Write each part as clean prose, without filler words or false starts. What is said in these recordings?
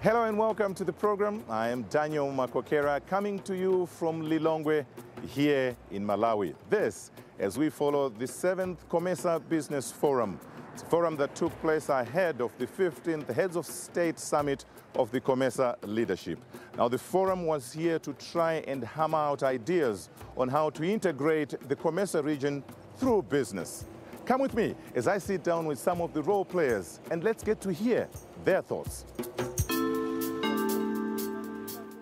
Hello and welcome to the program. I am Daniel Makwakera, coming to you from Lilongwe here in Malawi. This, as we follow the 7th COMESA Business Forum. It's a forum that took place ahead of the 15th Heads of State Summit of the COMESA leadership. Now, the forum was here to try and hammer out ideas on how to integrate the COMESA region through business. Come with me as I sit down with some of the role players and let's get to hear their thoughts.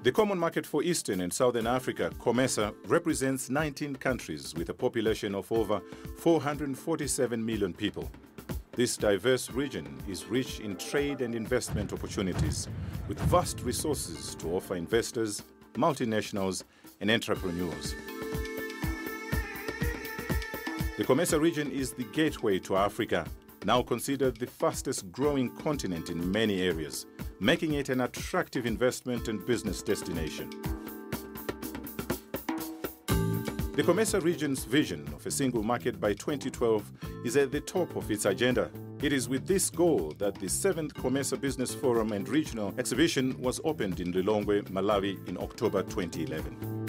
The Common Market for Eastern and Southern Africa, COMESA, represents 19 countries with a population of over 447 million people. This diverse region is rich in trade and investment opportunities, with vast resources to offer investors, multinationals, and entrepreneurs. The COMESA region is the gateway to Africa, now considered the fastest growing continent in many areas, making it an attractive investment and business destination. The COMESA region's vision of a single market by 2012 is at the top of its agenda. It is with this goal that the 7th COMESA Business Forum and Regional Exhibition was opened in Lilongwe, Malawi in October 2011.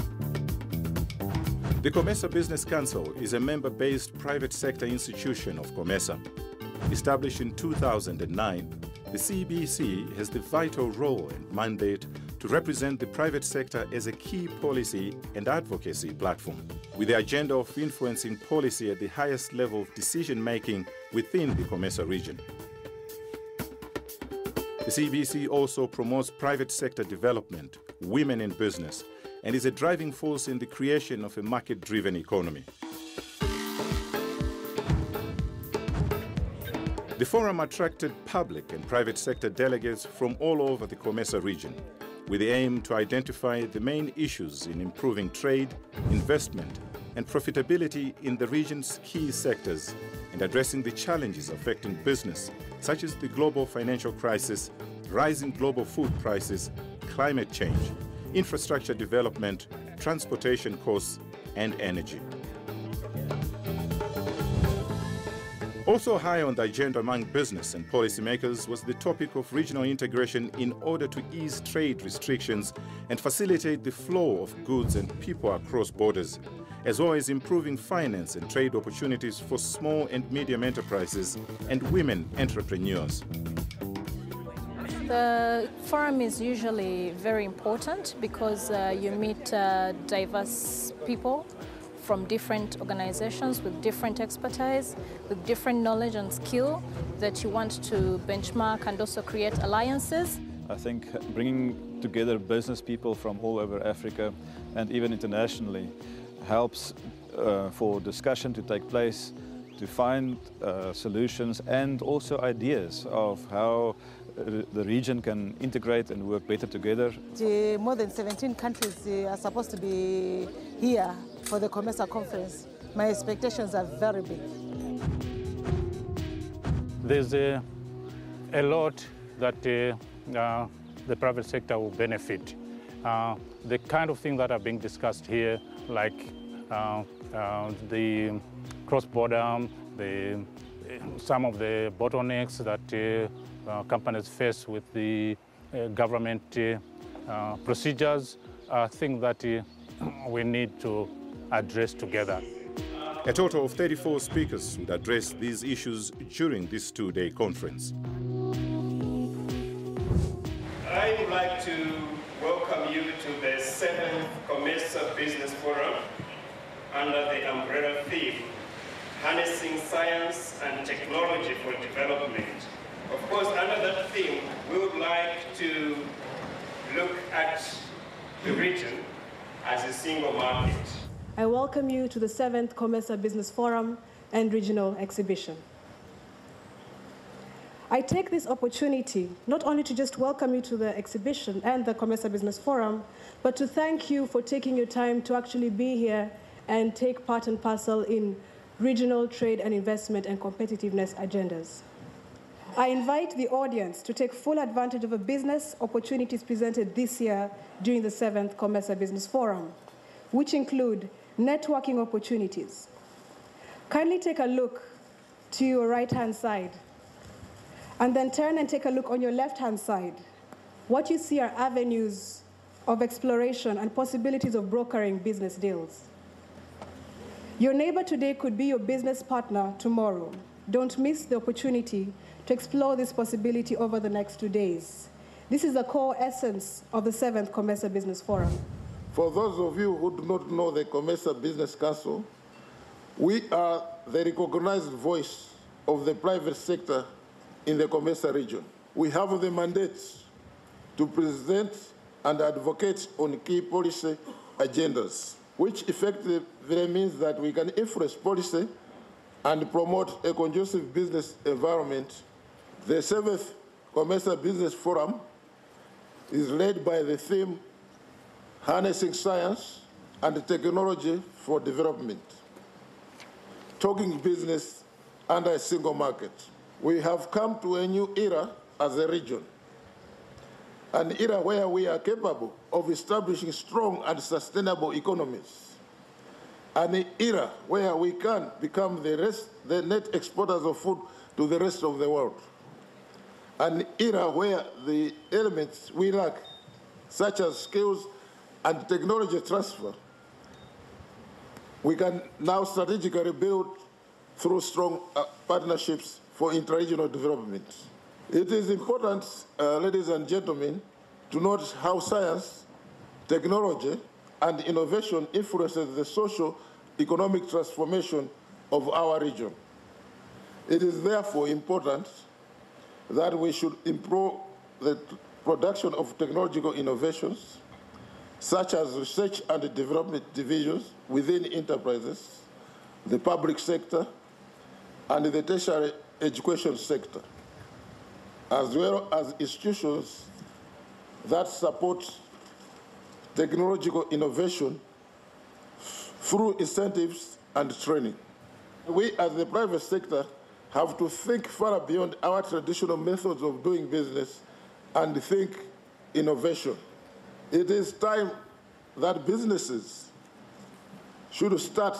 The COMESA Business Council is a member-based private sector institution of COMESA. Established in 2009, the CBC has the vital role and mandate to represent the private sector as a key policy and advocacy platform, with the agenda of influencing policy at the highest level of decision-making within the COMESA region. The CBC also promotes private sector development, women in business, and is a driving force in the creation of a market-driven economy. The forum attracted public and private sector delegates from all over the COMESA region, with the aim to identify the main issues in improving trade, investment, and profitability in the region's key sectors, and addressing the challenges affecting business, such as the global financial crisis, rising global food prices, climate change, infrastructure development, transportation costs, and energy. Also high on the agenda among business and policymakers was the topic of regional integration in order to ease trade restrictions and facilitate the flow of goods and people across borders, as well as improving finance and trade opportunities for small and medium enterprises and women entrepreneurs. The forum is usually very important because you meet diverse people from different organizations with different expertise, with different knowledge and skill that you want to benchmark and also create alliances. I think bringing together business people from all over Africa and even internationally helps for discussion to take place, to find solutions and also ideas of how the region can integrate and work better together. More than 17 countries are supposed to be here for the COMESA conference. My expectations are very big. There's a lot that the private sector will benefit. The kind of things that are being discussed here, like the cross-border, some of the bottlenecks that companies face with the government procedures, are things that we need to address together. A total of 34 speakers would address these issues during this two-day conference. I would like to welcome you to the 7th COMESA Business Forum under the umbrella theme, Harnessing Science and Technology for Development. Of course, under that theme, we would like to look at the region as a single market. I welcome you to the 7th COMESA Business Forum and Regional Exhibition. I take this opportunity not only to just welcome you to the exhibition and the COMESA Business Forum, but to thank you for taking your time to actually be here and take part and parcel in regional trade and investment and competitiveness agendas. I invite the audience to take full advantage of the business opportunities presented this year during the 7th COMESA Business Forum, which include networking opportunities. Kindly take a look to your right-hand side, and then turn and take a look on your left-hand side. what you see are avenues of exploration and possibilities of brokering business deals. Your neighbor today could be your business partner tomorrow. Don't miss the opportunity to explore this possibility over the next 2 days. This is the core essence of the 7th COMESA Business Forum. For those of you who do not know the COMESA Business Council, we are the recognized voice of the private sector in the COMESA region. We have the mandate to present and advocate on key policy agendas, which effectively means that we can influence policy and promote a conducive business environment. The 7th COMESA Business Forum is led by the theme, Harnessing Science and Technology for Development, talking business under a single market. We have come to a new era as a region, an era where we are capable of establishing strong and sustainable economies, an era where we can become the net exporters of food to the rest of the world, an era where the elements we lack, such as skills and technology transfer, we can now strategically build through strong partnerships for interregional development. It is important, ladies and gentlemen, to note how science, technology, and innovation influences the socio-economic transformation of our region. It is therefore important that we should improve the production of technological innovations, such as research and development divisions within enterprises, the public sector, and the tertiary education sector, as well as institutions that support technological innovation through incentives and training. We, as the private sector, have to think far beyond our traditional methods of doing business and think innovation. It is time that businesses should start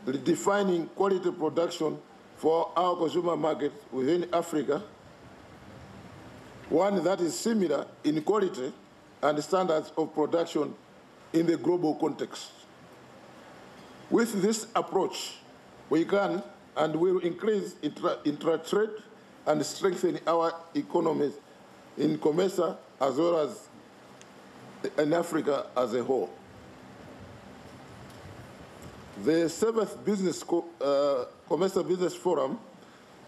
redefining quality production for our consumer market within Africa, one that is similar in quality and standards of production in the global context. With this approach, we can and will increase intra-trade and strengthen our economies in COMESA as well as in Africa as a whole. The 7th COMESA Business Forum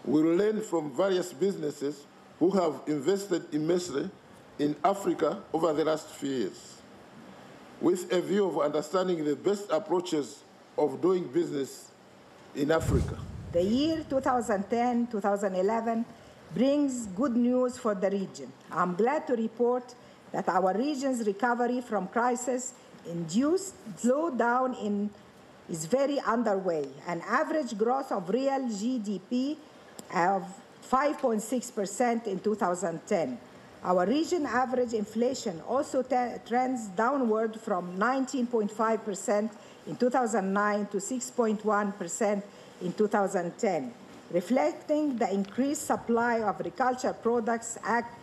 will learn from various businesses who have invested immensely in Africa over the last few years, with a view of understanding the best approaches of doing business in Africa. The year 2010-2011 brings good news for the region. I'm glad to report that our region's recovery from crisis-induced slowdown is very underway. An average growth of real GDP of 5.6% in 2010. Our region average inflation also trends downward from 19.5% in 2009 to 6.1% in 2010, reflecting the increased supply of agricultural products,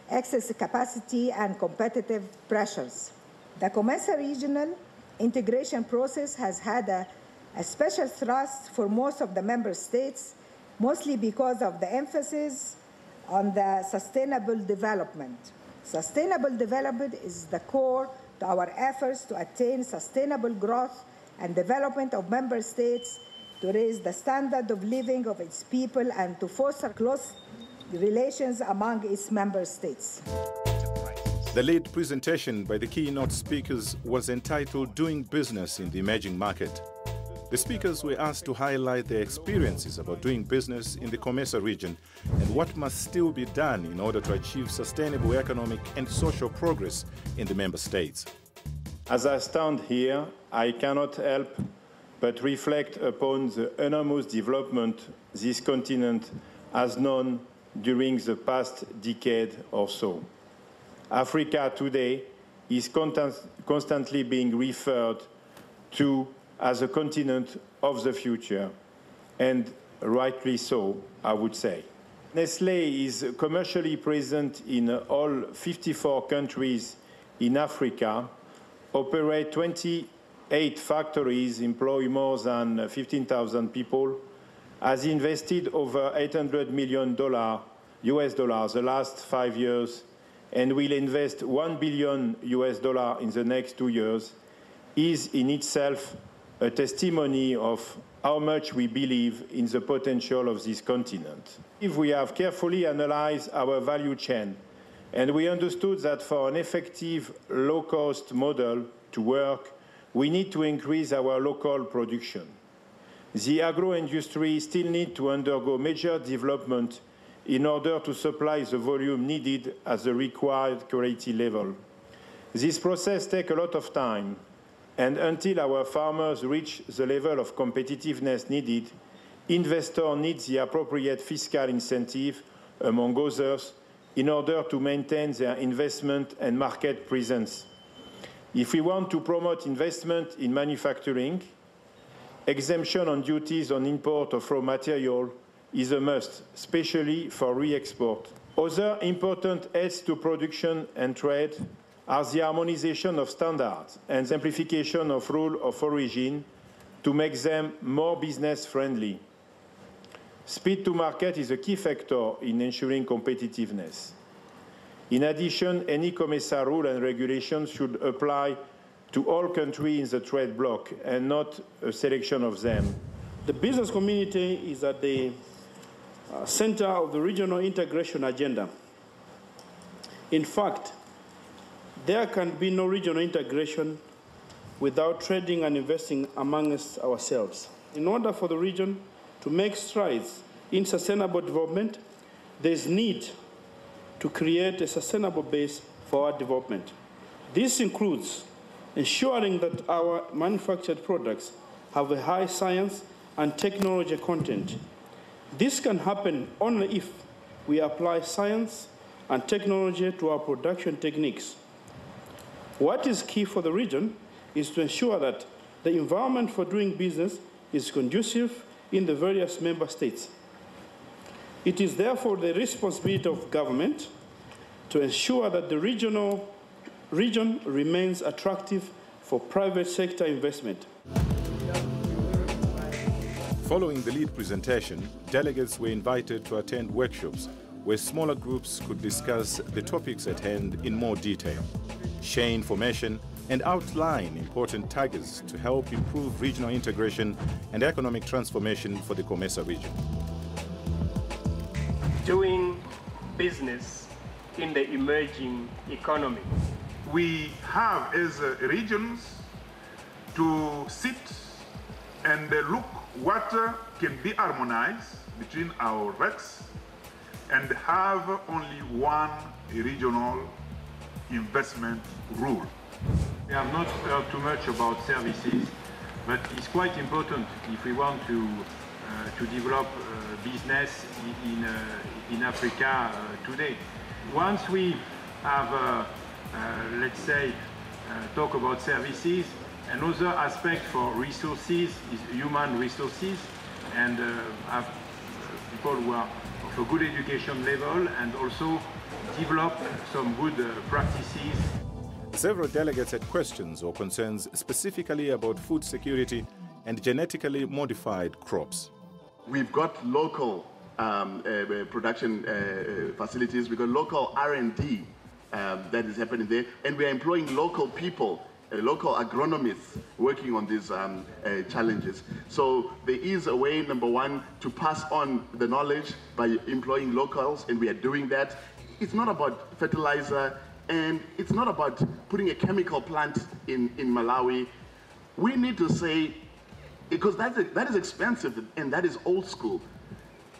excess capacity, and competitive pressures. The COMESA regional integration process has had a special thrust for most of the member states, mostly because of the emphasis on the sustainable development. Sustainable development is the core to our efforts to attain sustainable growth and development of member states, to raise the standard of living of its people, and to foster close relations among its member states. The lead presentation by the keynote speakers was entitled Doing Business in the Emerging Market. The speakers were asked to highlight their experiences about doing business in the COMESA region and what must still be done in order to achieve sustainable economic and social progress in the member states. As I stand here, I cannot help but reflect upon the enormous development this continent has known during the past decade or so. Africa today is constantly being referred to as a continent of the future, and rightly so, I would say. Nestlé is commercially present in all 54 countries in Africa, operate 28 factories, employ more than 15,000 people, has invested over $800 million US dollars the last 5 years, and will invest $1 billion US dollar in the next 2 years, is in itself a testimony of how much we believe in the potential of this continent. If we have carefully analyzed our value chain, and we understood that for an effective low-cost model to work, we need to increase our local production. The agro-industry still needs to undergo major development in order to supply the volume needed at the required quality level. This process takes a lot of time, and until our farmers reach the level of competitiveness needed, investors need the appropriate fiscal incentive, among others, in order to maintain their investment and market presence. If we want to promote investment in manufacturing, exemption on duties on import of raw material is a must, especially for re-export. Other important aids to production and trade are the harmonization of standards and simplification of rule of origin to make them more business-friendly. Speed to market is a key factor in ensuring competitiveness. In addition, any COMESA rule and regulations should apply to all countries in the trade bloc and not a selection of them. The business community is at the center of the regional integration agenda. In fact, there can be no regional integration without trading and investing amongst ourselves. In order for the region to make strides in sustainable development, there is need to create a sustainable base for our development. This includes ensuring that our manufactured products have a high science and technology content. This can happen only if we apply science and technology to our production techniques. What is key for the region is to ensure that the environment for doing business is conducive in the various member states. It is therefore the responsibility of government to ensure that the region remains attractive for private sector investment. Following the lead presentation, delegates were invited to attend workshops where smaller groups could discuss the topics at hand in more detail, share information, and outline important targets to help improve regional integration and economic transformation for the COMESA region. Doing business in the emerging economy. We have as regions to sit and look what can be harmonized between our RECs and have only one regional investment rule. We have not heard too much about services, but it's quite important if we want to develop business in Africa today. Once we have, let's say, talk about services, another aspect for resources is human resources, and have people who are of a good education level and also develop some good practices. Several delegates had questions or concerns specifically about food security and genetically modified crops. We've got local production facilities, we've got local R&D that is happening there, and we are employing local people, local agronomists working on these challenges. So there is a way, number one, to pass on the knowledge by employing locals, and we are doing that. It's not about fertilizer, and it's not about putting a chemical plant in Malawi. We need to say, because that is expensive and that is old school,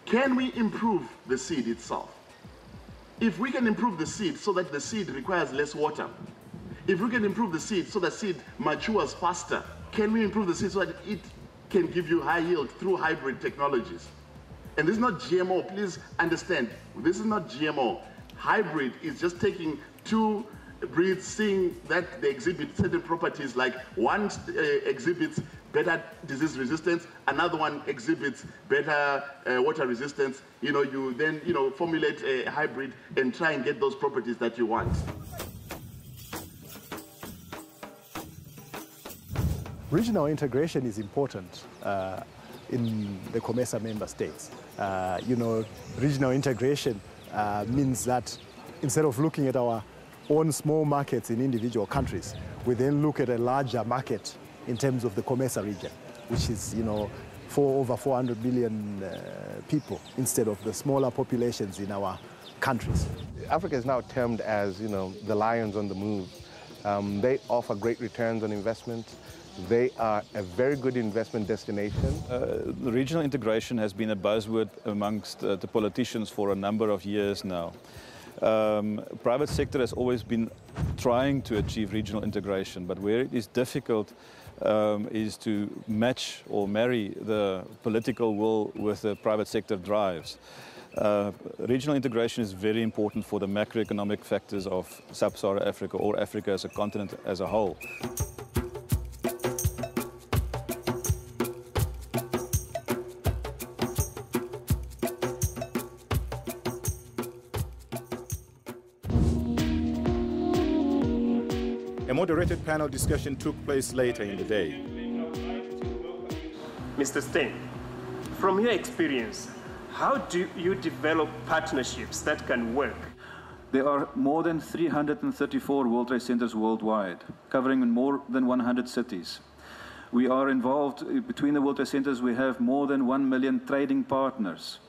can we improve the seed itself? If we can improve the seed so that the seed requires less water, if we can improve the seed so that seed matures faster, can we improve the seed so that it can give you high yield through hybrid technologies? And this is not GMO, please understand, this is not GMO. Hybrid is just taking two breeds, seeing that they exhibit certain properties, like one exhibits better disease resistance, another one exhibits better water resistance. You then formulate a hybrid and try and get those properties that you want. Regional integration is important in the COMESA member states. Regional integration means that instead of looking at our own small markets in individual countries, we then look at a larger market in terms of the COMESA region, which is, over 400 million people instead of the smaller populations in our countries. Africa is now termed as, the lions on the move. They offer great returns on investment. They are a very good investment destination. Regional integration has been a buzzword amongst the politicians for a number of years now. Private sector has always been trying to achieve regional integration, but where it is difficult is to match or marry the political will with the private sector drives. Regional integration is very important for the macroeconomic factors of sub-Saharan Africa or Africa as a continent as a whole. A moderated panel discussion took place later in the day. Mr. Stein, from your experience, how do you develop partnerships that can work? There are more than 334 World Trade Centers worldwide, covering more than 100 cities. We are involved, between the World Trade Centers, we have more than 1 million trading partners.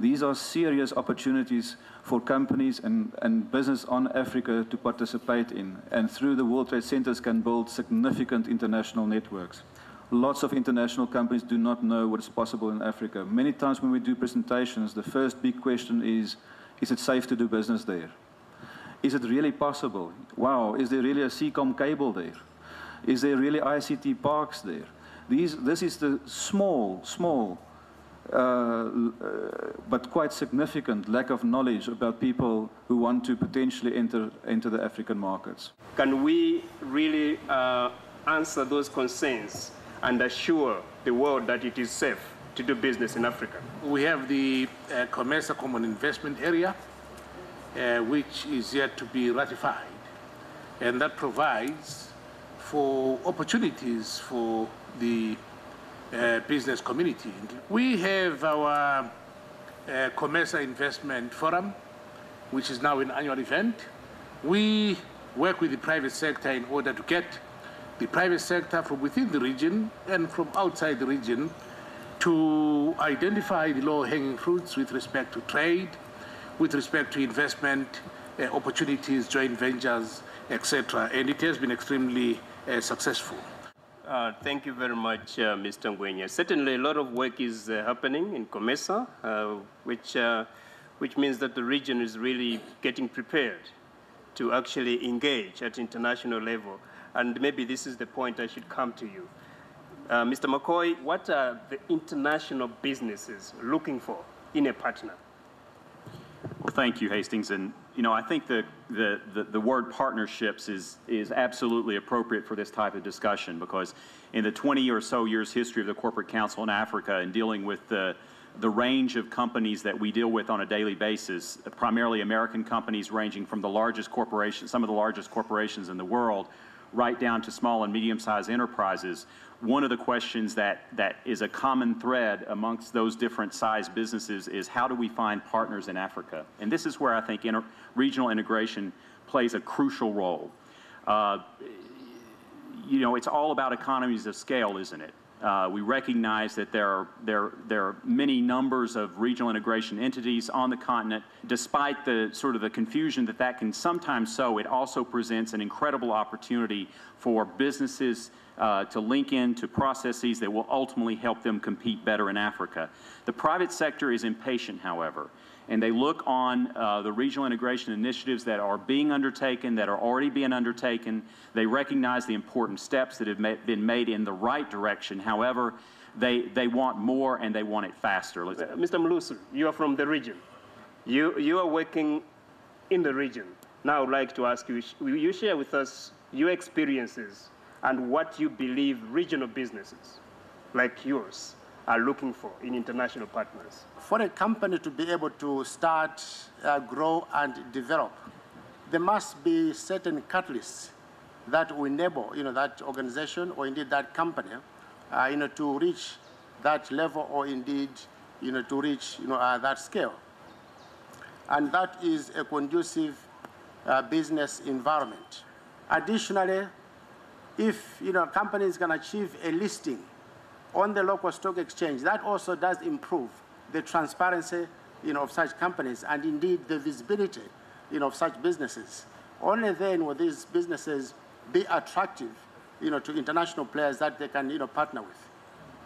These are serious opportunities for companies and business on Africa to participate in, and through the World Trade Centers can build significant international networks. Lots of international companies do not know what is possible in Africa. Many times when we do presentations, the first big question is it safe to do business there? Is it really possible? Wow, is there really a CCOM cable there? Is there really ICT parks there? This is the small, but quite significant lack of knowledge about people who want to potentially enter into the African markets. Can we really answer those concerns and assure the world that it is safe to do business in Africa? We have the COMESA Common Investment Area, which is yet to be ratified, and that provides for opportunities for the business community. We have our COMESA Investment Forum, which is now an annual event. We work with the private sector in order to get the private sector from within the region and from outside the region to identify the low-hanging fruits with respect to trade, with respect to investment opportunities, joint ventures, etc. And it has been extremely successful. Thank you very much, Mr. Ngwenya. Certainly a lot of work is happening in COMESA, which means that the region is really getting prepared to actually engage at international level. And maybe this is the point I should come to you. Mr. McCoy, what are the international businesses looking for in a partner? Well, thank you, Hastings. And I think the word partnerships is absolutely appropriate for this type of discussion, because in the 20 or so years history of the Corporate Council in Africa and dealing with the range of companies that we deal with on a daily basis, primarily American companies ranging from the largest corporations, some of the largest corporations in the world, right down to small and medium-sized enterprises, one of the questions that is a common thread amongst those different size businesses is how do we find partners in Africa? And this is where I think regional integration plays a crucial role. It's all about economies of scale, isn't it? We recognize that there are many numbers of regional integration entities on the continent. Despite the sort of the confusion that can sometimes sow, it also presents an incredible opportunity for businesses to link into processes that will ultimately help them compete better in Africa. The private sector is impatient, however, and they look on the regional integration initiatives that are being undertaken, that are already being undertaken. They recognize the important steps that have been made in the right direction. However, they want more and they want it faster. Mr. Mlusu, you are from the region. You are working in the region. Now I would like to ask you, will you share with us your experiences and what you believe regional businesses like yours are looking for in international partners? For a company to be able to start, grow, and develop, there must be certain catalysts that will enable, that organization or indeed that company, to reach that level or indeed, to reach, that scale. And that is a conducive business environment. Additionally, if, companies can achieve a listing on the local stock exchange, that also does improve the transparency, of such companies and indeed the visibility, of such businesses. Only then will these businesses be attractive, to international players that they can, partner with.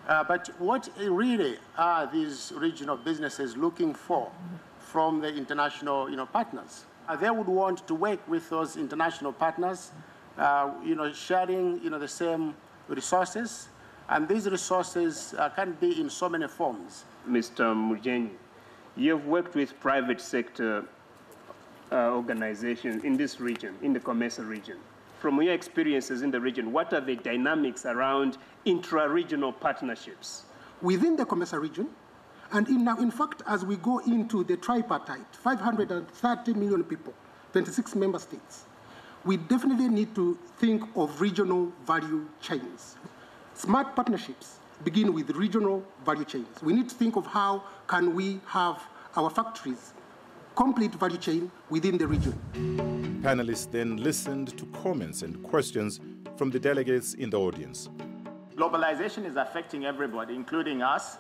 But what really are these regional businesses looking for from the international, partners? They would want to work with those international partners, sharing, the same resources, and these resources can be in so many forms. Mr. Mujenyi, you've worked with private sector organizations in this region, in the COMESA region. From your experiences in the region, what are the dynamics around intra-regional partnerships? Within the COMESA region, and in fact, as we go into the tripartite, 530 million people, 26 member states, we definitely need to think of regional value chains. Smart partnerships begin with regional value chains. We need to think of how can we have our factories complete value chain within the region. Panelists then listened to comments and questions from the delegates in the audience. Globalization is affecting everybody, including us,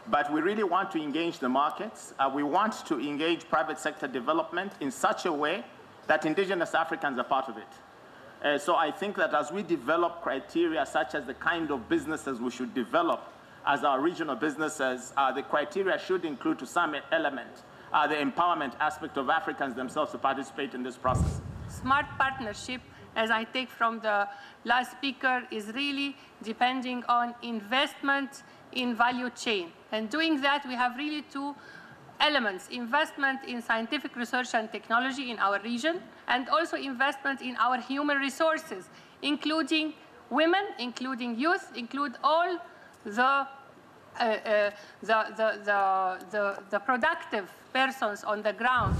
but we really want to engage the markets. We want to engage private sector development in such a way that indigenous Africans are part of it. So I think that as we develop criteria such as the kind of businesses we should develop as our regional businesses, the criteria should include to some element the empowerment aspect of Africans themselves to participate in this process. Smart partnership, as I take from the last speaker, is really depending on investment in value chain. And doing that, we have really two elements: investment in scientific research and technology in our region, and also investment in our human resources, including women, including youth, include all the productive persons on the ground.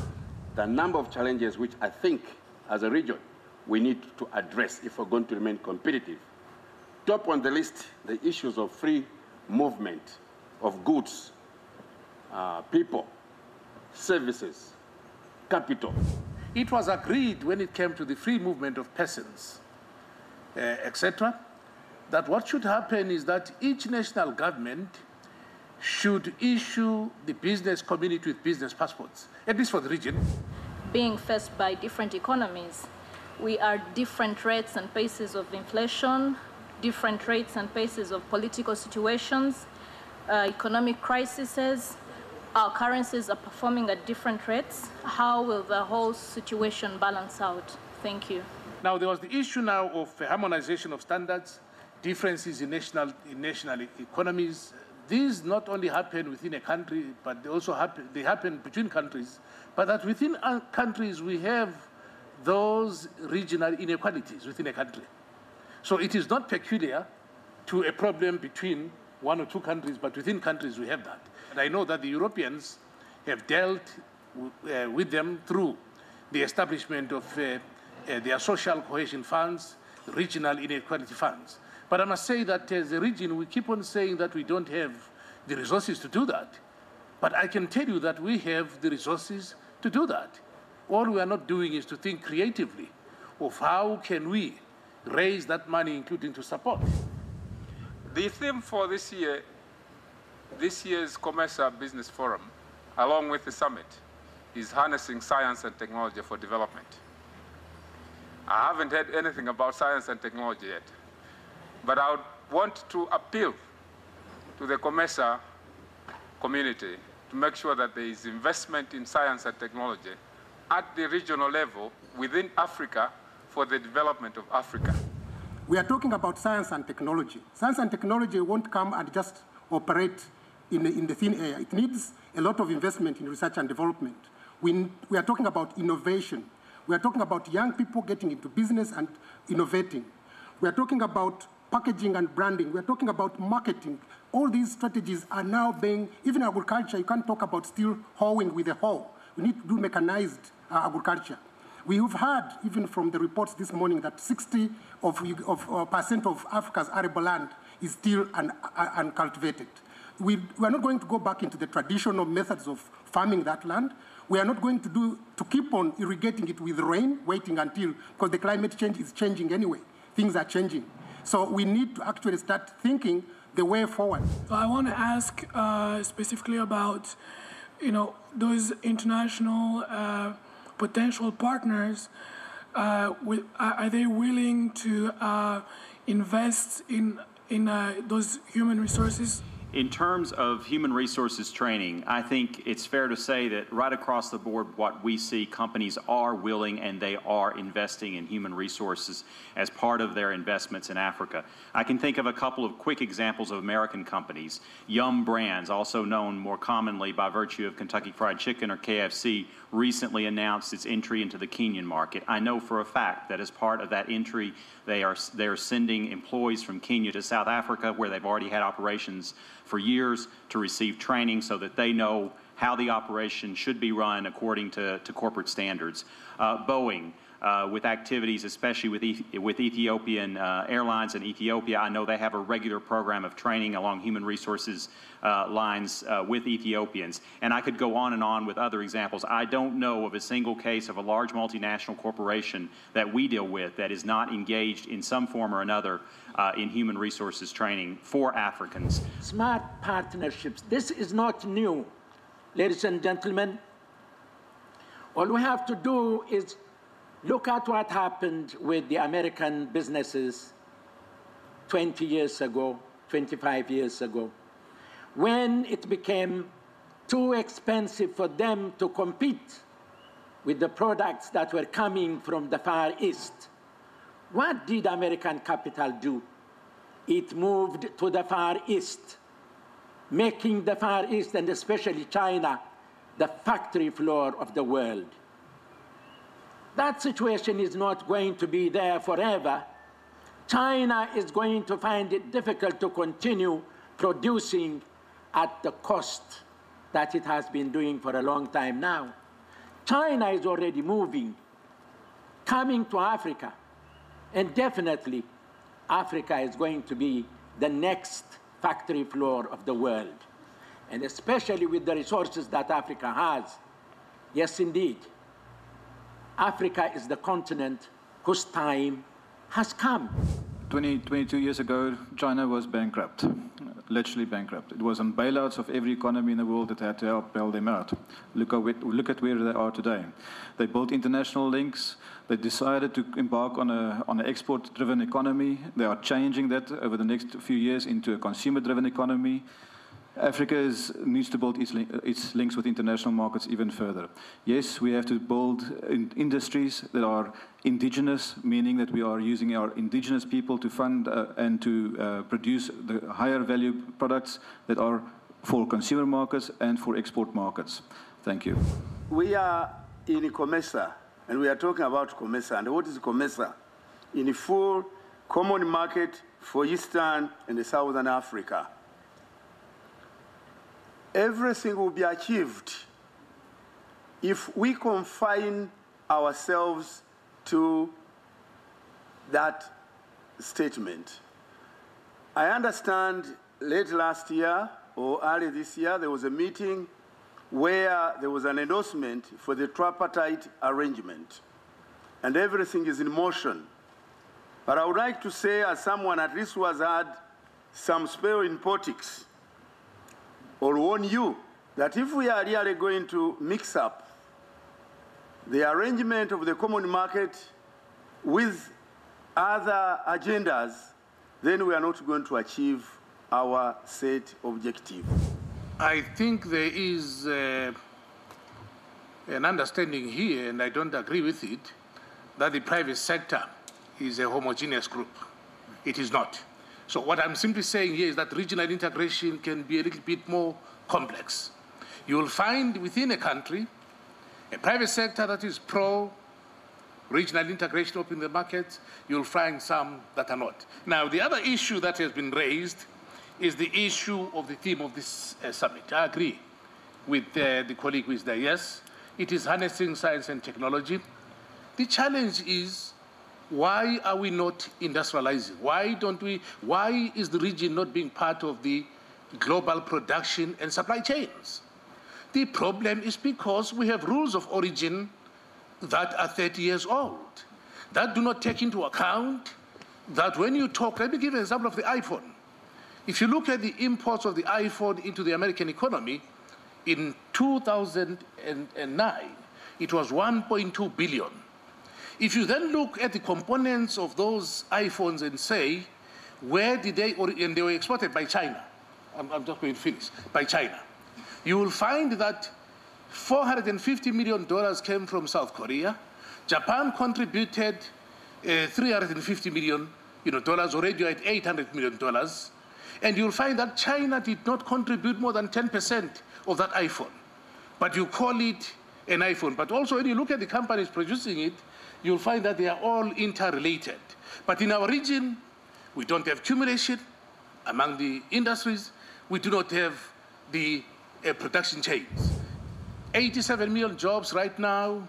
The number of challenges which I think, as a region, we need to address if we're going to remain competitive. Top on the list, the issues of free movement of goods, people, services, capital. It was agreed when it came to the free movement of persons, etc., that what should happen is that each national government should issue the business community with business passports, at least for the region. Being faced by different economies, we are different rates and paces of inflation, different rates and paces of political situations, economic crises. Our currencies are performing at different rates. How will the whole situation balance out? Thank you. Now, there was the issue now of harmonization of standards, differences in national economies. These not only happen within a country, but they also happen between countries. But that within countries, we have those regional inequalities within a country. So it is not peculiar to a problem between one or two countries, but within countries we have that. And I know that the Europeans have dealt with them through the establishment of their social cohesion funds, regional inequality funds. But I must say that as a region, we keep on saying that we don't have the resources to do that. But I can tell you that we have the resources to do that. All we are not doing is to think creatively of how can we raise that money, including to support. The theme for this year's COMESA Business Forum, along with the summit, is harnessing science and technology for development. I haven't heard anything about science and technology yet, but I would want to appeal to the COMESA community to make sure that there is investment in science and technology at the regional level within Africa for the development of Africa. We are talking about science and technology. Science and technology won't come and just operate in the thin air. It needs a lot of investment in research and development. We are talking about innovation. We are talking about young people getting into business and innovating. We are talking about packaging and branding. We're talking about marketing. All these strategies are now being, even agriculture, you can't talk about still hoeing with a hoe. We need to do mechanized agriculture. We have heard, even from the reports this morning, that 60% of Africa's arable land is still uncultivated. We are not going to go back into the traditional methods of farming that land. We are not going to keep on irrigating it with rain, waiting until, because the climate change is changing anyway. Things are changing. So we need to actually start thinking the way forward. So I want to ask specifically about, those international potential partners. Are they willing to invest in those human resources? In terms of human resources training, I think it's fair to say that right across the board, what we see, companies are willing and they are investing in human resources as part of their investments in Africa. I can think of a couple of quick examples of American companies. Yum Brands, also known more commonly by virtue of Kentucky Fried Chicken or KFC, recently announced its entry into the Kenyan market. I know for a fact that as part of that entry, they are sending employees from Kenya to South Africa, where they've already had operations for years, to receive training so that they know how the operation should be run according to corporate standards. Boeing, with activities, especially with Ethiopian Airlines and Ethiopia, I know they have a regular program of training along human resources lines with Ethiopians. And I could go on and on with other examples. I don't know of a single case of a large multinational corporation that we deal with that is not engaged in some form or another in human resources training for Africans. Smart partnerships. This is not new, ladies and gentlemen. All we have to do is look at what happened with the American businesses 20 years ago, 25 years ago, when it became too expensive for them to compete with the products that were coming from the Far East. What did American capital do? It moved to the Far East, making the Far East, and especially China, the factory floor of the world. That situation is not going to be there forever. China is going to find it difficult to continue producing at the cost that it has been doing for a long time now. China is already moving, coming to Africa, and definitely Africa is going to be the next factory floor of the world. And especially with the resources that Africa has, yes, indeed, Africa is the continent whose time has come. 22 years ago, China was bankrupt, literally bankrupt. It was on bailouts of every economy in the world that had to help bail them out. Look at where they are today. They built international links. They decided to embark on an export-driven economy. They are changing that over the next few years into a consumer-driven economy. Africa needs to build its links with international markets even further. Yes, we have to build industries that are indigenous, meaning that we are using our indigenous people to fund and to produce the higher value products that are for consumer markets and for export markets. Thank you. We are in COMESA, and we are talking about COMESA. And what is COMESA? In a full common market for Eastern and Southern Africa. Everything will be achieved if we confine ourselves to that statement. I understand late last year or early this year, there was a meeting where there was an endorsement for the tripartite arrangement, and everything is in motion. But I would like to say, as someone at least who has had some spell in politics, or warn you that if we are really going to mix up the arrangement of the common market with other agendas, then we are not going to achieve our set objective. I think there is an understanding here, and I don't agree with it, that the private sector is a homogeneous group. It is not. So what I'm simply saying here is that regional integration can be a little bit more complex. You will find within a country a private sector that is pro regional integration opening the markets, you'll find some that are not. Now, the other issue that has been raised is the issue of the theme of this summit. I agree with the colleague who is there. Yes, it is harnessing science and technology. The challenge is, why are we not industrializing? Why is the region not being part of the global production and supply chains? The problem is because we have rules of origin that are 30 years old, that do not take into account that when you talk, let me give an example of the iPhone. If you look at the imports of the iPhone into the American economy, in 2009, it was 1.2 billion. If you then look at the components of those iPhones and say, where did they, and they were exported by China. I'm just going to finish, by China. You will find that $450 million came from South Korea. Japan contributed $350 million, already at $800 million. And you'll find that China did not contribute more than 10% of that iPhone. But you call it an iPhone. But also when you look at the companies producing it, you'll find that they are all interrelated. But in our region, we don't have accumulation among the industries. We do not have the production chains. 87 million jobs right now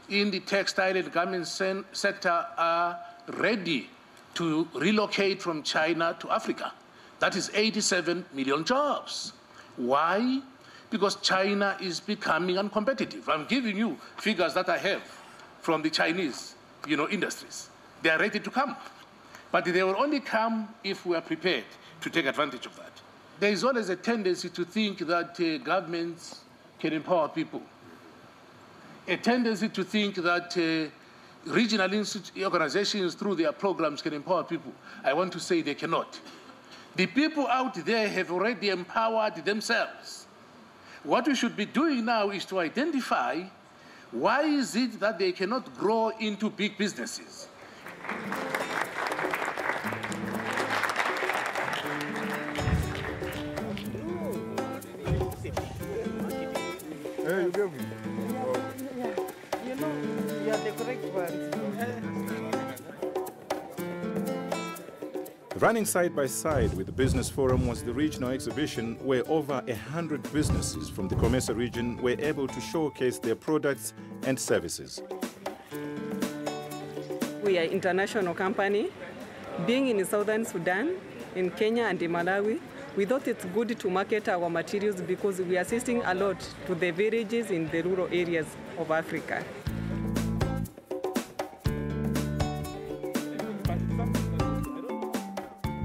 in the textile and garment sector are ready to relocate from China to Africa. That is 87 million jobs. Why? Because China is becoming uncompetitive. I'm giving you figures that I have from the Chinese, industries. They are ready to come. But they will only come if we are prepared to take advantage of that. There is always a tendency to think that governments can empower people. A tendency to think that regional organizations through their programs can empower people. I want to say they cannot. The people out there have already empowered themselves. What we should be doing now is to identify why is it that they cannot grow into big businesses. Hey, you give me. You are the correct ones. Running side by side with the Business Forum was the regional exhibition where over 100 businesses from the COMESA region were able to showcase their products and services. We are an international company. Being in southern Sudan, in Kenya and in Malawi, we thought it's good to market our materials because we are assisting a lot to the villages in the rural areas of Africa.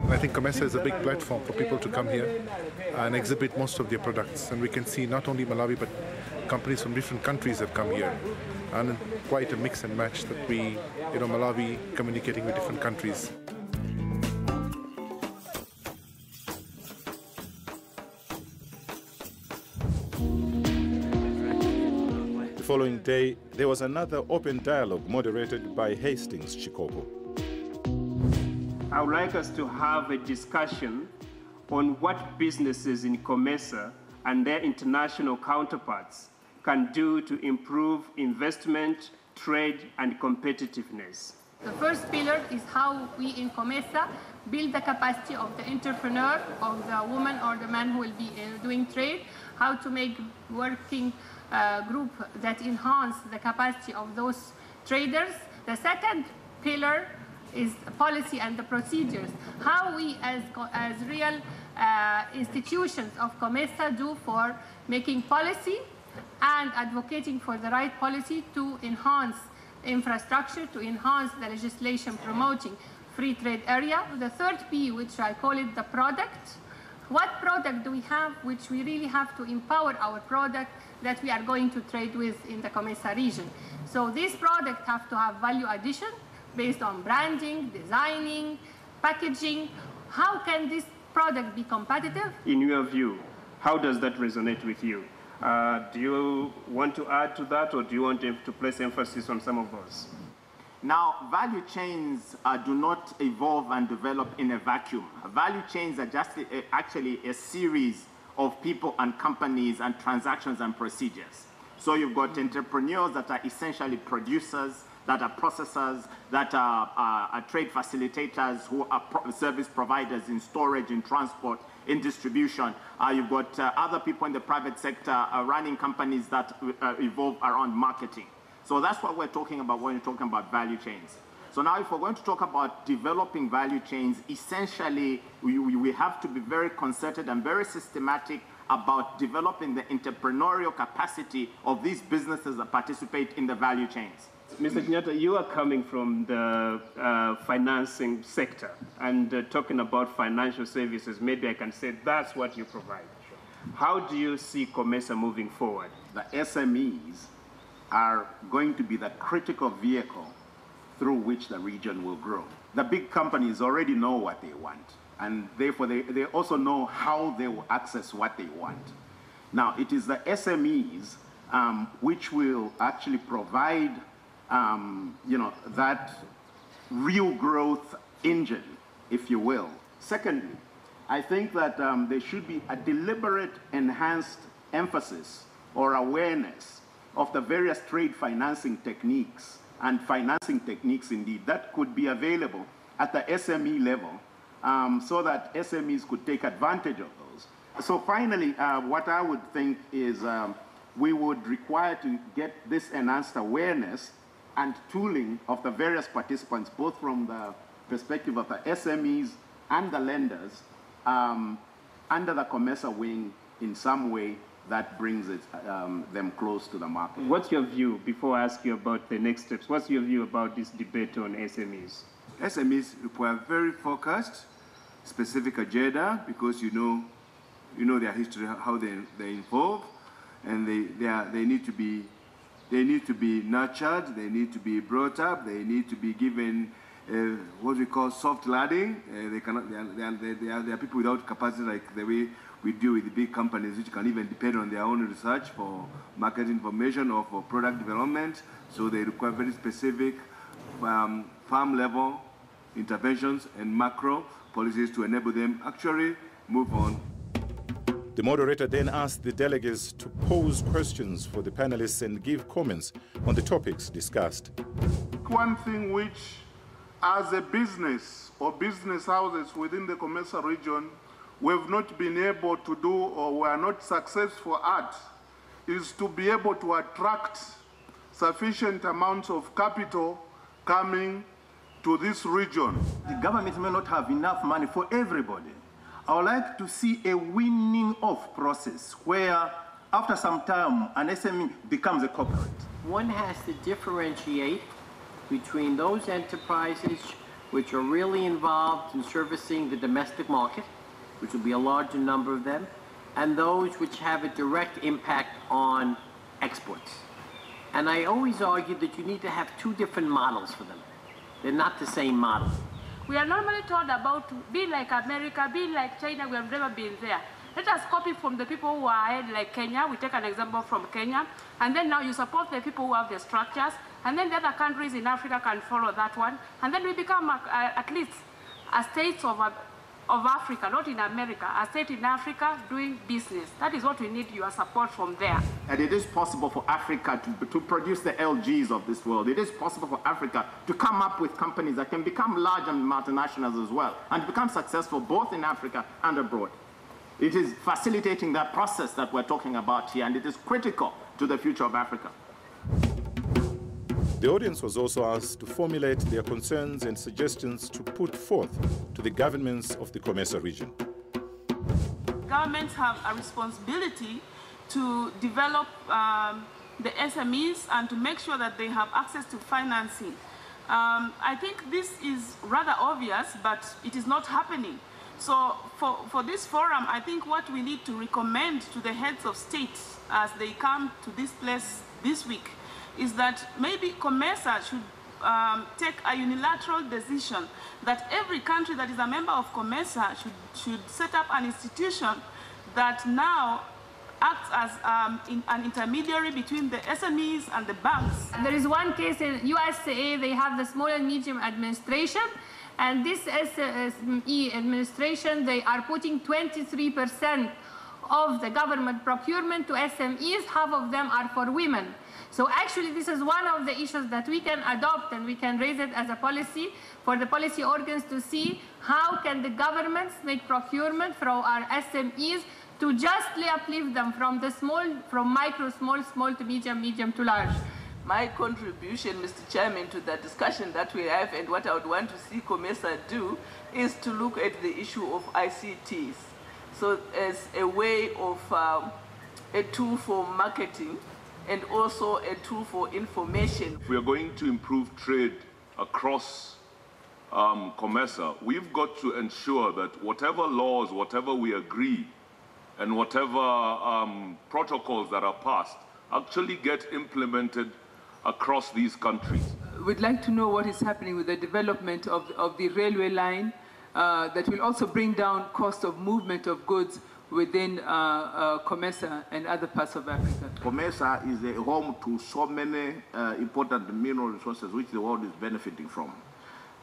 I think COMESA is a big platform for people to come here and exhibit most of their products. And we can see not only Malawi, but companies from different countries have come here. And quite a mix and match that we, Malawi communicating with different countries. The following day, there was another open dialogue moderated by Hastings Chikopo. I would like us to have a discussion on what businesses in COMESA and their international counterparts can do to improve investment, trade, and competitiveness. The first pillar is how we in COMESA build the capacity of the entrepreneur, of the woman or the man who will be doing trade, how to make working group that enhance the capacity of those traders. The second pillar is policy and the procedures. How we as real institutions of COMESA do for making policy and advocating for the right policy to enhance infrastructure, to enhance the legislation promoting free trade area. The third P, which I call it the product. What product do we have which we really have to empower our product that we are going to trade with in the COMESA region? So these products have to have value addition based on branding, designing, packaging. How can this product be competitive? In your view, how does that resonate with you? Do you want to add to that, or do you want to place emphasis on some of those? Now, value chains do not evolve and develop in a vacuum. Value chains are just actually a series of people and companies and transactions and procedures. So you've got entrepreneurs that are essentially producers, that are processors, that are trade facilitators, who are service providers in storage, in transport, in distribution. You've got other people in the private sector running companies that evolve around marketing. So that's what we're talking about when we're talking about value chains. So now if we're going to talk about developing value chains, essentially we have to be very concerted and very systematic about developing the entrepreneurial capacity of these businesses that participate in the value chains. Mr. Kenyatta, you are coming from the financing sector and talking about financial services. Maybe I can say that's what you provide. How do you see COMESA moving forward? The SMEs are going to be the critical vehicle through which the region will grow. The big companies already know what they want, and therefore they also know how they will access what they want. Now, it is the SMEs which will actually provide that real growth engine, if you will. Secondly, I think that there should be a deliberate enhanced emphasis or awareness of the various trade financing techniques and financing techniques indeed that could be available at the SME level so that SMEs could take advantage of those. So finally, what I would think is we would require to get this enhanced awareness and tooling of the various participants, both from the perspective of the SMEs and the lenders, under the COMESA wing in some way that brings them close to the market. What's your view, before I ask you about the next steps, what's your view about this debate on SMEs? SMEs require very focused, specific agenda, because you know their history, how they evolve, and they need to be nurtured, they need to be brought up, they need to be given what we call soft landing. They are people without capacity, like the way we deal with the big companies, which can even depend on their own research for market information or for product development. So they require very specific farm level interventions and macro policies to enable them actually move on. The moderator then asked the delegates to pose questions for the panelists and give comments on the topics discussed. One thing which, as a business or business houses within the COMESA region, we've not been able to do, or we are not successful at, is to be able to attract sufficient amounts of capital coming to this region. The government may not have enough money for everybody. I would like to see a winning off process where after some time an SME becomes a corporate. One has to differentiate between those enterprises which are really involved in servicing the domestic market, which will be a larger number of them, and those which have a direct impact on exports. And I always argue that you need to have two different models for them. They're not the same model. We are normally told about be like America, be like China. We have never been there. Let us copy from the people who are ahead, like Kenya. We take an example from Kenya. And then now you support the people who have the structures. And then the other countries in Africa can follow that one. And then we become at least a state of Africa, not in America, a state in Africa doing business. That is what we need, your support from there. And it is possible for Africa to produce the LGs of this world. It is possible for Africa to come up with companies that can become large and multinationals as well, and become successful both in Africa and abroad. It is facilitating that process that we're talking about here, and it is critical to the future of Africa. The audience was also asked to formulate their concerns and suggestions to put forth to the governments of the COMESA region. Governments have a responsibility to develop the SMEs and to make sure that they have access to financing. I think this is rather obvious, but it is not happening. So for this forum, I think what we need to recommend to the heads of states as they come to this place this week is that maybe COMESA should take a unilateral decision that every country that is a member of COMESA should set up an institution that now acts as an intermediary between the SMEs and the banks. There is one case in USA, they have the Small and Medium Administration, and this SME administration, they are putting 23% of the government procurement to SMEs, half of them are for women. So actually this is one of the issues that we can adopt, and we can raise it as a policy for the policy organs to see how can the governments make procurement for our SMEs to justly uplift them from the small, from micro, small to medium, medium to large. My contribution, Mr. Chairman, to the discussion that we have and what I would want to see COMESA do is to look at the issue of ICTs. So as a way of a tool for marketing and also a tool for information. If we are going to improve trade across COMESA, we've got to ensure that whatever laws, whatever we agree, and whatever protocols that are passed actually get implemented across these countries. We'd like to know what is happening with the development of the railway line that will also bring down cost of movement of goods within COMESA and other parts of Africa. COMESA is a home to so many important mineral resources which the world is benefiting from.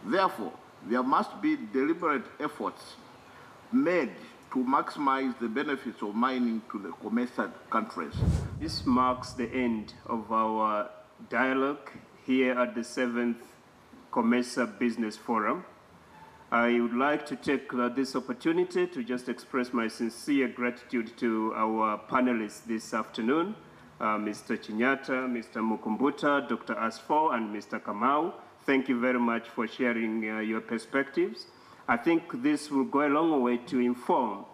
Therefore, there must be deliberate efforts made to maximize the benefits of mining to the COMESA countries. This marks the end of our dialogue here at the 7th COMESA Business Forum. I would like to take this opportunity to just express my sincere gratitude to our panelists this afternoon, Mr. Chinyata, Mr. Mukumbuta, Dr. Asfo, and Mr. Kamau. Thank you very much for sharing your perspectives. I think this will go a long way to inform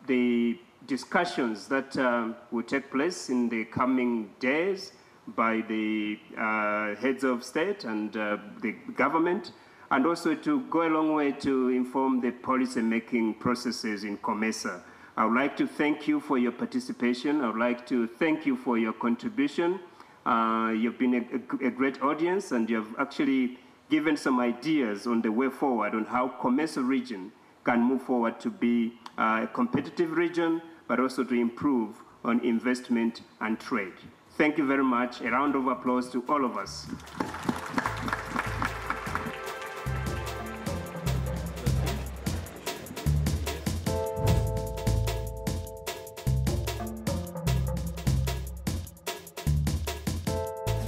the discussions that will take place in the coming days by the heads of state and the government, and also to go a long way to inform the policy-making processes in COMESA. I would like to thank you for your participation. I would like to thank you for your contribution. You've been a great audience, and you've actually given some ideas on the way forward on how COMESA region can move forward to be a competitive region, but also to improve on investment and trade. Thank you very much. A round of applause to all of us.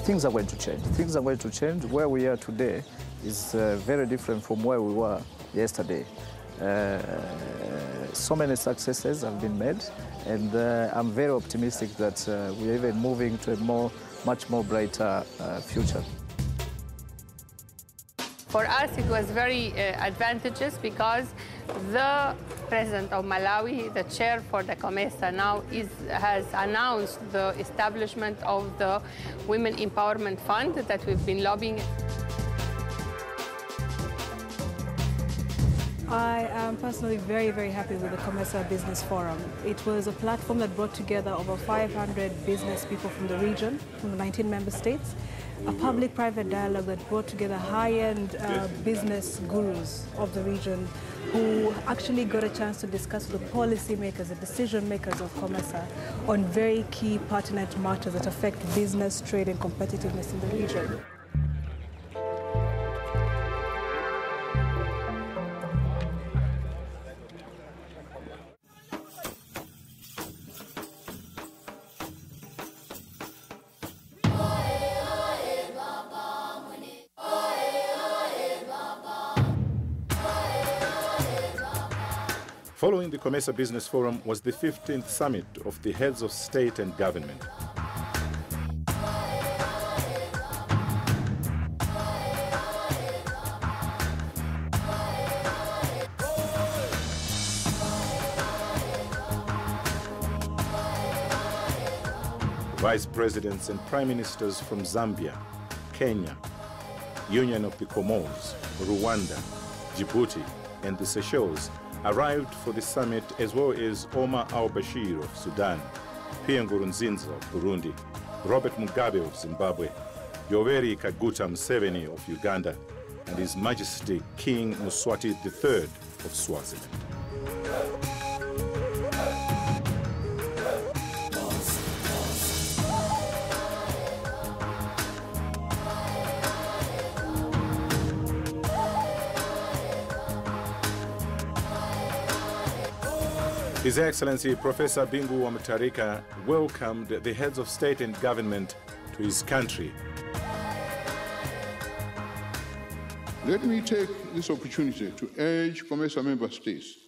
Things are going to change. Things are going to change. Where we are today is very different from where we were yesterday. So many successes have been made, and I'm very optimistic that we're even moving to a much more brighter future. For us, it was very advantageous because the president of Malawi, the chair for the COMESA now, has announced the establishment of the Women Empowerment Fund that we've been lobbying. I am personally very, very happy with the COMESA Business Forum. It was a platform that brought together over 500 business people from the region, from the 19 member states, a public-private dialogue that brought together high-end business gurus of the region who actually got a chance to discuss with the policymakers, the decision-makers of COMESA on very key pertinent matters that affect business, trade, and competitiveness in the region. Following the COMESA Business Forum was the 15th Summit of the Heads of State and Government. Vice Presidents and Prime Ministers from Zambia, Kenya, Union of the Comores, Rwanda, Djibouti, and the Seychelles arrived for the summit, as well as Omar al-Bashir of Sudan, Pierre Nkurunziza of Burundi, Robert Mugabe of Zimbabwe, Yoweri Kaguta Museveni of Uganda, and His Majesty King Mswati III of Swaziland. His Excellency Professor Bingu wa Mutharika welcomed the heads of state and government to his country. Let me take this opportunity to urge COMESA member states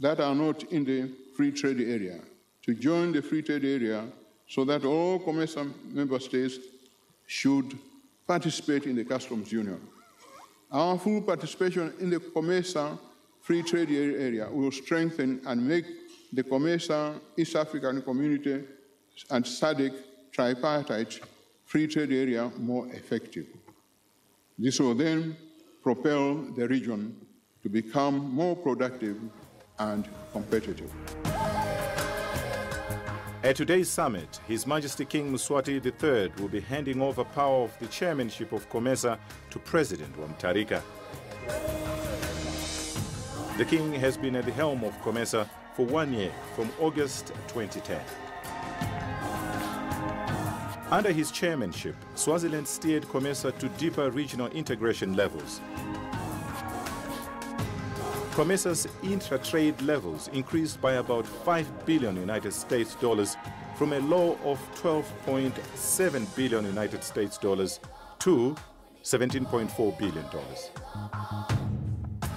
that are not in the free trade area to join the free trade area so that all COMESA member states should participate in the customs union. Our full participation in the COMESA free trade area will strengthen and make the COMESA East African Community and SADC tripartite free trade area more effective. This will then propel the region to become more productive and competitive. At today's summit, His Majesty King Mswati III will be handing over power of the chairmanship of COMESA to President wa Mutharika. The King has been at the helm of COMESA for 1 year, from August 2010. Under his chairmanship, Swaziland steered COMESA to deeper regional integration levels. COMESA's intra-trade levels increased by about $5 billion United States dollars from a low of $12.7 billion United States dollars to $17.4 billion.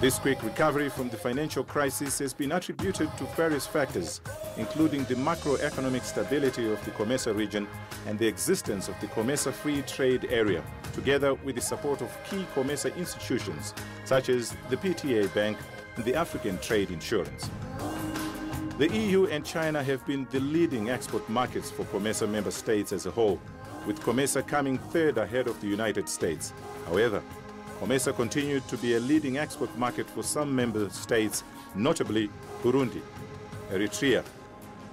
This quick recovery from the financial crisis has been attributed to various factors, including the macroeconomic stability of the COMESA region and the existence of the COMESA Free Trade Area, together with the support of key COMESA institutions such as the PTA Bank and the African Trade Insurance. The EU and China have been the leading export markets for COMESA member states as a whole, with COMESA coming third ahead of the United States. However, COMESA continued to be a leading export market for some member states, notably Burundi, Eritrea,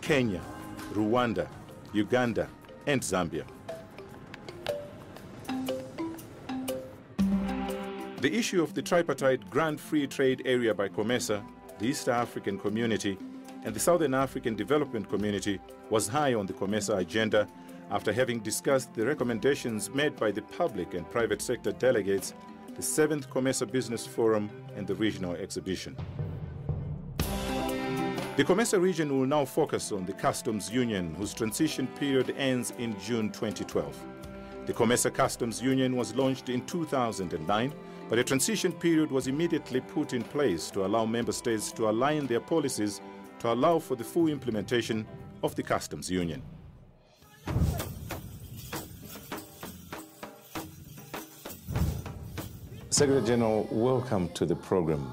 Kenya, Rwanda, Uganda, and Zambia. The issue of the tripartite Grand Free Trade Area by COMESA, the East African Community, and the Southern African Development Community was high on the COMESA agenda after having discussed the recommendations made by the public and private sector delegates, the 7th COMESA Business Forum, and the regional exhibition. The COMESA region will now focus on the Customs Union, whose transition period ends in June 2012. The COMESA Customs Union was launched in 2009, but a transition period was immediately put in place to allow member states to align their policies to allow for the full implementation of the Customs Union. Secretary General, welcome to the program.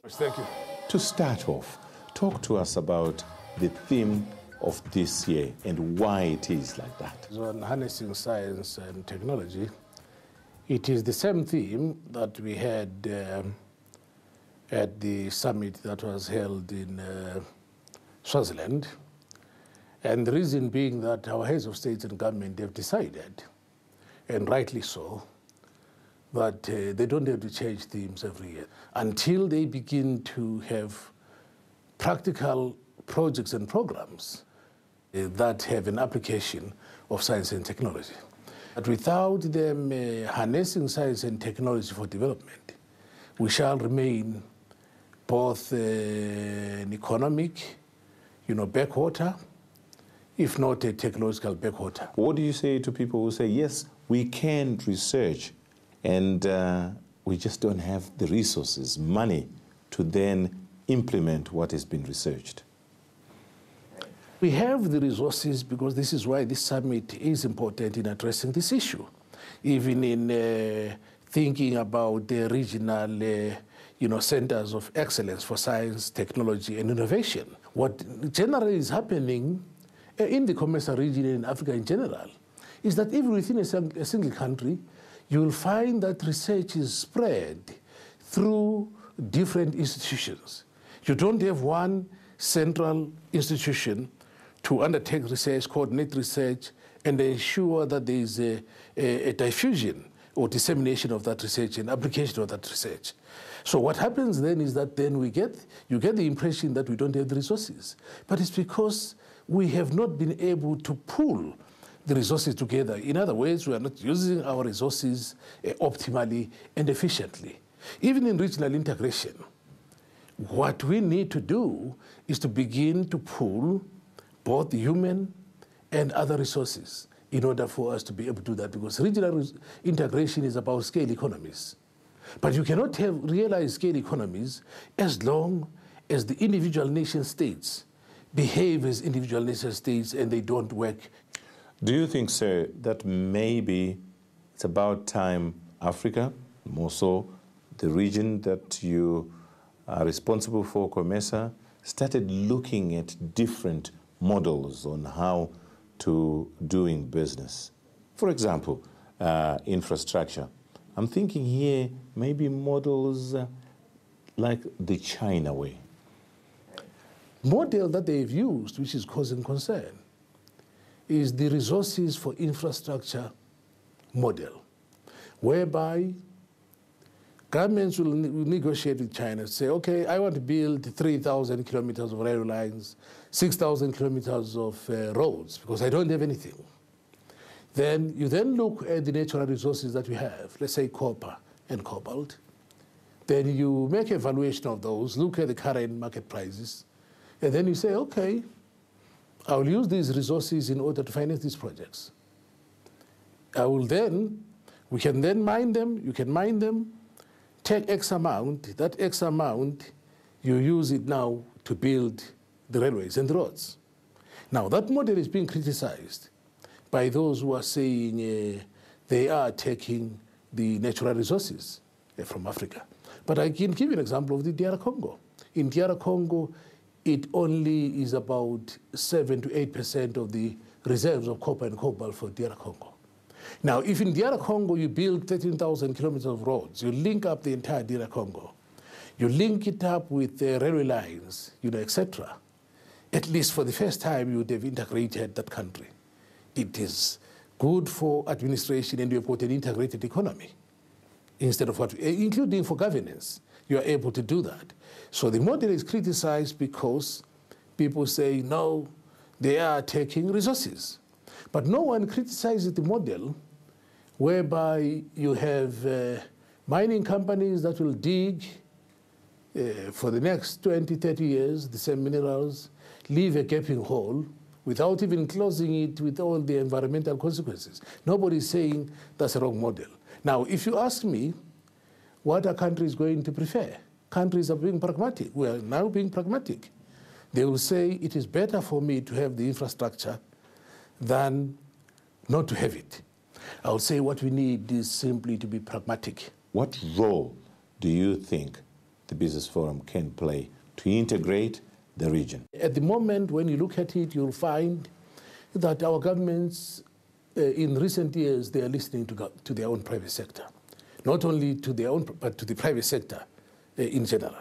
Thank you. To start off, talk to us about the theme of this year and why it is like that. On harnessing science and technology, it is the same theme that we had at the summit that was held in Swaziland. And the reason being that our heads of state and government have decided, and rightly so, that they don't have to change themes every year until they begin to have practical projects and programs that have an application of science and technology. But without them harnessing science and technology for development, we shall remain both an economic, backwater, if not a technological backwater. What do you say to people who say, yes, we can research, and we just don't have the resources, money, to then implement what has been researched? We have the resources because this is why this summit is important in addressing this issue, even in thinking about the regional centers of excellence for science, technology, and innovation. What generally is happening in the COMESA region and in Africa in general is that even within a single country, you will find that research is spread through different institutions. You don't have one central institution to undertake research, coordinate research, and ensure that there is a diffusion or dissemination of that research and application of that research. So what happens then is that then you get the impression that we don't have the resources. But it's because we have not been able to pool the resources together. In other words, we are not using our resources optimally and efficiently. Even in regional integration, What we need to do is to begin to pool both human and other resources in order for us to be able to do that, because regional integration is about scale economies. But you cannot have realized scale economies as long as the individual nation states behave as individual nation states and they don't work. Do you think, sir, that maybe it's about time Africa, more so the region that you are responsible for, COMESA, started looking at different models on how to doing business? For example, infrastructure. I'm thinking here maybe models like the China way. Model that they've used, which is causing concern, is the resources for infrastructure model, whereby governments will negotiate with China, say, okay, I want to build 3,000 kilometers of railway lines, 6,000 kilometers of roads, because I don't have anything. Then you then look at the natural resources that we have, let's say copper and cobalt. Then you make an evaluation of those, look at the current market prices, and then you say, okay, I will use these resources in order to finance these projects. We can then mine them, you can mine them, take X amount, that X amount, you use it now to build the railways and the roads. Now, that model is being criticized by those who are saying they are taking the natural resources from Africa. But I can give you an example of the DR Congo. In DR Congo, it only is about 7 to 8% of the reserves of copper and cobalt for DR Congo. Now, if in DR Congo you build 13,000 kilometers of roads, you link up the entire DR Congo, you link it up with railway lines, etc., at least for the first time you would have integrated that country. It is good for administration and you have got an integrated economy. Instead of including for governance, you are able to do that. So the model is criticized because people say, no, they are taking resources. But no one criticizes the model whereby you have mining companies that will dig for the next 20, 30 years, the same minerals, leave a gaping hole without even closing it with all the environmental consequences. Nobody is saying that's a wrong model. Now, if you ask me, what are countries going to prefer? Countries are being pragmatic. We are now being pragmatic. They will say it is better for me to have the infrastructure than not to have it. I would say what we need is simply to be pragmatic. What role do you think the Business Forum can play to integrate the region? At the moment, when you look at it, you'll find that our governments, in recent years, they are listening to their own private sector. Not only to their own, but to the private sector in general.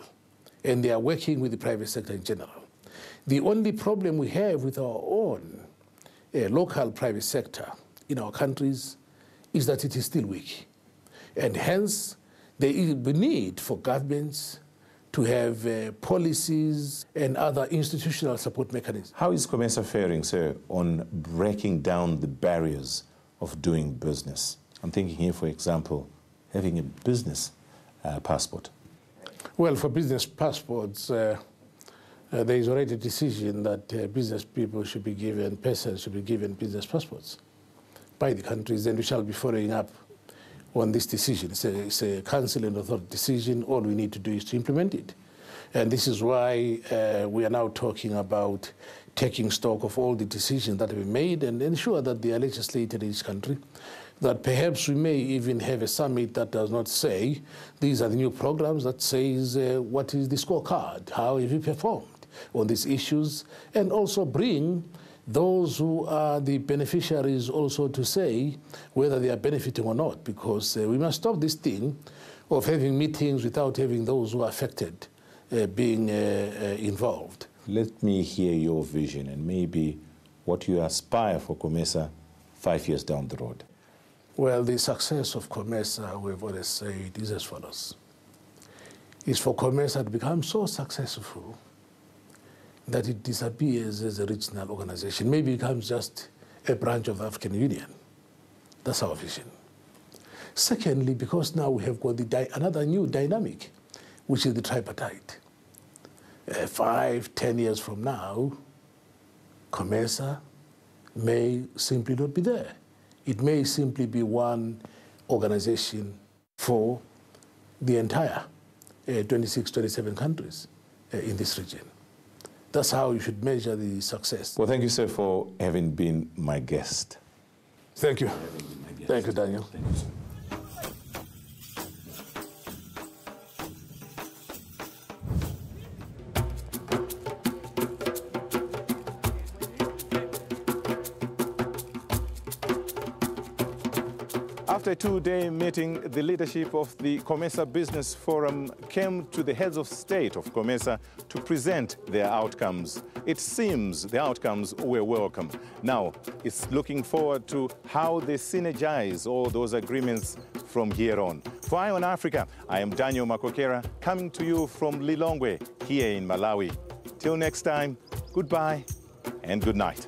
And they are working with the private sector in general. The only problem we have with our own local private sector in our countries is that it is still weak. And hence, there is a need for governments to have policies and other institutional support mechanisms. How is COMESA faring, sir, on breaking down the barriers of doing business? I'm thinking here, for example, having a business passport. Well, for business passports, there is already a decision that business people should be given, persons should be given business passports by the countries, and we shall be following up on this decision. It's a council and authority decision. All we need to do is to implement it. And this is why we are now talking about taking stock of all the decisions that have been made and ensure that they are legislated in each country, that perhaps we may even have a summit that does not say these are the new programs, that says what is the scorecard, how have you performed on these issues, and also bring those who are the beneficiaries also to say whether they are benefiting or not, because we must stop this thing of having meetings without having those who are affected being involved. Let me hear your vision and maybe what you aspire for COMESA 5 years down the road. Well, the success of COMESA, we've always said, is as follows. It's for COMESA to become so successful that it disappears as a regional organization, maybe becomes just a branch of the African Union. That's our vision. Secondly, because now we have got another new dynamic, which is the tripartite. 5, 10 years from now, COMESA may simply not be there. It may simply be one organization for the entire 26, 27 countries in this region. That's how you should measure the success. Well, thank you, sir, for having been my guest. Thank you. Thank you, Daniel. Thank you, sir. After a two-day meeting, the leadership of the COMESA Business Forum came to the heads of state of COMESA to present their outcomes. It seems the outcomes were welcome. Now, it's looking forward to how they synergize all those agreements from here on. For Eye on Africa, I am Daniel Makwakera, coming to you from Lilongwe, here in Malawi. Till next time, goodbye and good night.